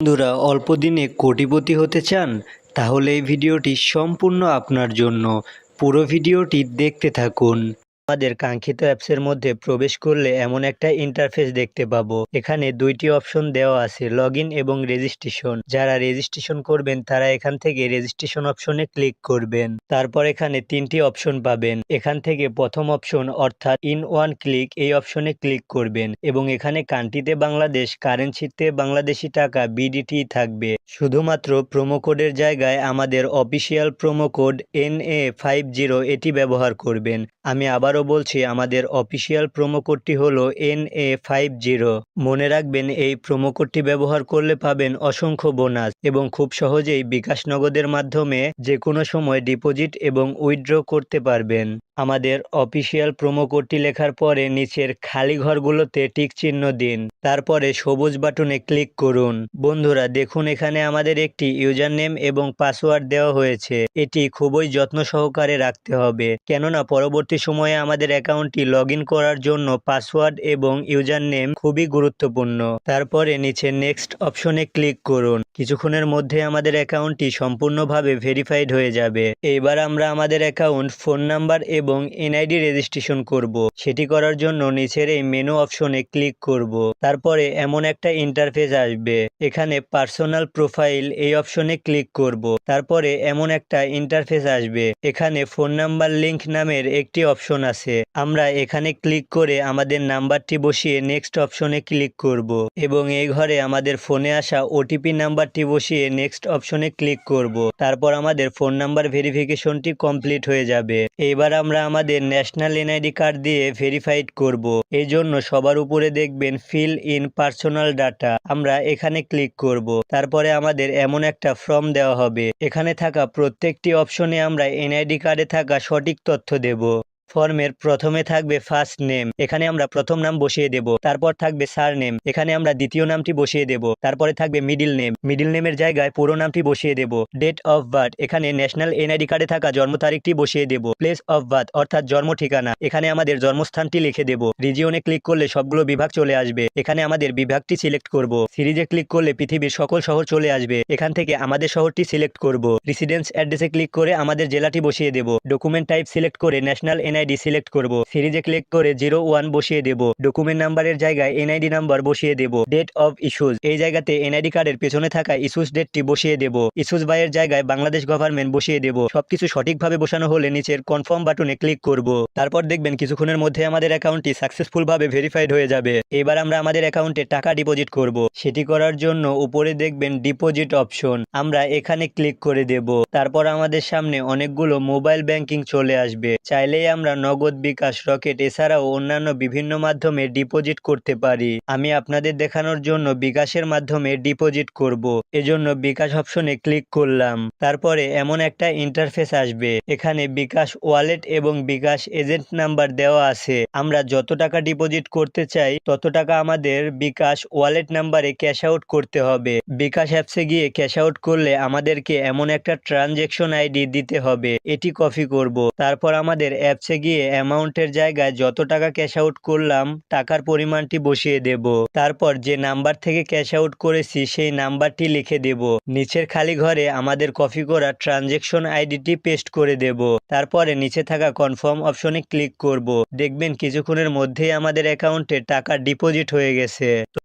বন্ধুরা, অল্প দিনে কোটিপতি হতে চান? তাহলে এই ভিডিওটি সম্পূর্ণ আপনার জন্য। পুরো ভিডিওটি দেখতে থাকুন। আমাদের কাঙ্ক্ষিত অ্যাপসের মধ্যে প্রবেশ করলে এমন একটা ইন্টারফেস দেখতে পাবো। এখানে দুইটি অপশন দেওয়া আছে, লগইন এবং রেজিস্ট্রেশন। যারা রেজিস্ট্রেশন করবেন তারা এখান থেকে রেজিস্ট্রেশন অপশনে ক্লিক করবেন। তারপর এখানে তিনটি অপশন পাবেন। এখান থেকে প্রথম অপশন অর্থাৎ ইন ওয়ান ক্লিক, এই অপশনে ক্লিক করবেন এবং এখানে কান্ট্রিতে বাংলাদেশ, কারেন্সিতে বাংলাদেশি টাকা বিডিটি থাকবে। শুধুমাত্র প্রোমো কোডের জায়গায় আমাদের অফিসিয়াল প্রোমো কোড NA50 এটি ব্যবহার করবেন। আমি আবারও বলছি, আমাদের অফিসিয়াল প্রোমো কোডটি হলো NA50। মনে রাখবেন, এই প্রোমো কোডটি ব্যবহার করলে পাবেন অসংখ্য বোনাস এবং খুব সহজেই বিকাশ নগদের মাধ্যমে যে কোনো সময় ডিপোজিট এবং উইথড্র করতে পারবেন। আমাদের অফিসিয়াল প্রোমো কোডটি লেখার পরে নিচের খালি ঘরগুলোতে টিক চিহ্ন দিন, তারপরে সবুজ বাটনে ক্লিক করুন। বন্ধুরা দেখুন, এখানে আমাদের একটি ইউজার নেম এবং পাসওয়ার্ড দেওয়া হয়েছে। এটি খুবই যত্ন সহকারে রাখতে হবে, কেননা পরবর্তী সময়ে আমাদের অ্যাকাউন্টটি লগ ইন করার জন্য পাসওয়ার্ড এবং ইউজার নেম খুবই গুরুত্বপূর্ণ। তারপরে নিচে নেক্সট অপশনে ক্লিক করুন। কিছুক্ষণের মধ্যে আমাদের অ্যাকাউন্টটি সম্পূর্ণভাবে ভেরিফাইড হয়ে যাবে। এবার আমরা আমাদের অ্যাকাউন্ট, ফোন নাম্বার এবং এনআইডি রেজিস্ট্রেশন করব। সেটি করার জন্য নিচের এই মেনু অপশনে ক্লিক করব। তারপরে এমন একটা ইন্টারফেস আসবে, এখানে পার্সোনাল প্রোফাইল, এই অপশনে ক্লিক করব। তারপরে এমন একটা ইন্টারফেস আসবে, এখানে ফোন নাম্বার লিংক নামের একটি অপশন আছে। আমরা এখানে ক্লিক করে আমাদের নাম্বারটি বসিয়ে নেক্সট অপশনে ক্লিক করব এবং এই ঘরে আমাদের ফোনে আসা ওটিপি নাম্বারটি বসিয়ে নেক্সট অপশনে ক্লিক করব। তারপর আমাদের ফোন নাম্বার ভেরিফিকেশনটি কমপ্লিট হয়ে যাবে। এবার আমরা আমাদের ন্যাশনাল এনআইডি কার্ড দিয়ে ভেরিফাইড করব। এই জন্য সবার উপরে দেখবেন ফিল ইন পার্সোনাল ডাটা, আমরা এখানে ক্লিক করব। তারপরে আমাদের এমন একটা ফর্ম দেওয়া হবে, এখানে থাকা প্রত্যেকটি অপশনে আমরা এনআইডি কার্ডে থাকা সঠিক তথ্য দেব। ফর্মের প্রথমে থাকবে ফার্স্ট নেম, এখানে আমরা প্রথম নাম বসিয়ে দেব। তারপর থাকবে সার নেম, এখানে আমরা দ্বিতীয় নামটি বসিয়ে দেব। তারপরে থাকবে মিডিল নেম, মিডিল নেমের জায়গায় পুরো নামটি বসিয়ে দেব। ডেট অফ বার্থ, এখানে ন্যাশনাল এনআইডি কার্ডে থাকা জন্ম তারিখটি বসিয়ে দেব। প্লেস অফ বার্থ অর্থাৎ জন্ম ঠিকানা, এখানে আমাদের জন্মস্থানটি লিখে দেব। রিজিয়নে ক্লিক করলে সবগুলো বিভাগ চলে আসবে, এখানে আমাদের বিভাগটি সিলেক্ট করব। সিরিজে ক্লিক করলে পৃথিবীর সকল শহর চলে আসবে, এখান থেকে আমাদের শহরটি সিলেক্ট করব। রেসিডেন্স অ্যাড্রেসে ক্লিক করে আমাদের জেলাটি বসিয়ে দেব। ডকুমেন্ট টাইপ সিলেক্ট করে ন্যাশনাল এনআইডি সিলেক্ট করব। সিরিজে ক্লিক করে 01 বসিয়ে দেব। ডকুমেন্ট নাম্বারের জায়গায় এনআইডি নাম্বার বসিয়ে দেব। ডেট অফ ইস্যুজ, এই জায়গাতে এনআইডি কার্ডের পেছনে থাকা ইস্যুজ ডেটটি বসিয়ে দেব। ইস্যুজ বাইয়ের জায়গায় বাংলাদেশ গভর্নমেন্ট বসিয়ে দেব। সবকিছু সঠিকভাবে বসানো হলে নিচের কনফার্ম বাটনে ক্লিক করব। তারপর দেখবেন কিছুক্ষণের মধ্যে আমাদের অ্যাকাউন্টটি সাকসেসফুল ভাবে ভেরিফাইড হয়ে যাবে। এবার আমরা আমাদের অ্যাকাউন্টে টাকা ডিপোজিট করব। সেটি করার জন্য উপরে দেখবেন ডিপোজিট অপশন, আমরা এখানে ক্লিক করে দেব। তারপর আমাদের সামনে অনেকগুলো মোবাইল ব্যাংকিং চলে আসবে। চাইলেই আমরা নগদ, বিকাশ, রকেট এছাড়াও অন্যান্য বিভিন্ন মাধ্যমে ডিপোজিট করতে পারি। আমি আপনাদের দেখানোর জন্য বিকাশের মাধ্যমে ডিপোজিট করব, এজন্য বিকাশ অপশনে ক্লিক করলাম। তারপরে এমন একটা ইন্টারফেস আসবে, এখানে বিকাশ ওয়ালেট এবং বিকাশ এজেন্ট নাম্বার দেওয়া আছে। আমরা যত টাকা ডিপোজিট করতে চাই তত টাকা আমাদের বিকাশ ওয়ালেট নাম্বারে ক্যাশ আউট করতে হবে। বিকাশ অ্যাপসে গিয়ে ক্যাশ আউট করলে আমাদেরকে এমন একটা ট্রানজ্যাকশন আইডি দিতে হবে, এটি কপি করব। তারপর আমাদের অ্যাপসে গিয়ে অ্যামাউন্টের জায়গায় যত টাকা ক্যাশ আউট করলাম টাকার পরিমাণটি বসিয়ে দেব। তারপর যে নাম্বার থেকে ক্যাশ আউট করেছি সেই নাম্বারটি লিখে দেব। নিচের খালি ঘরে আমাদের কপি করা ট্রানজ্যাকশন আইডিটি পেস্ট করে দেব। তারপরে নিচে থাকা কনফার্ম অপশনে ক্লিক করব। দেখবেন কিছুক্ষণের মধ্যেই আমাদের অ্যাকাউন্টে টাকা ডিপোজিট হয়ে গেছে।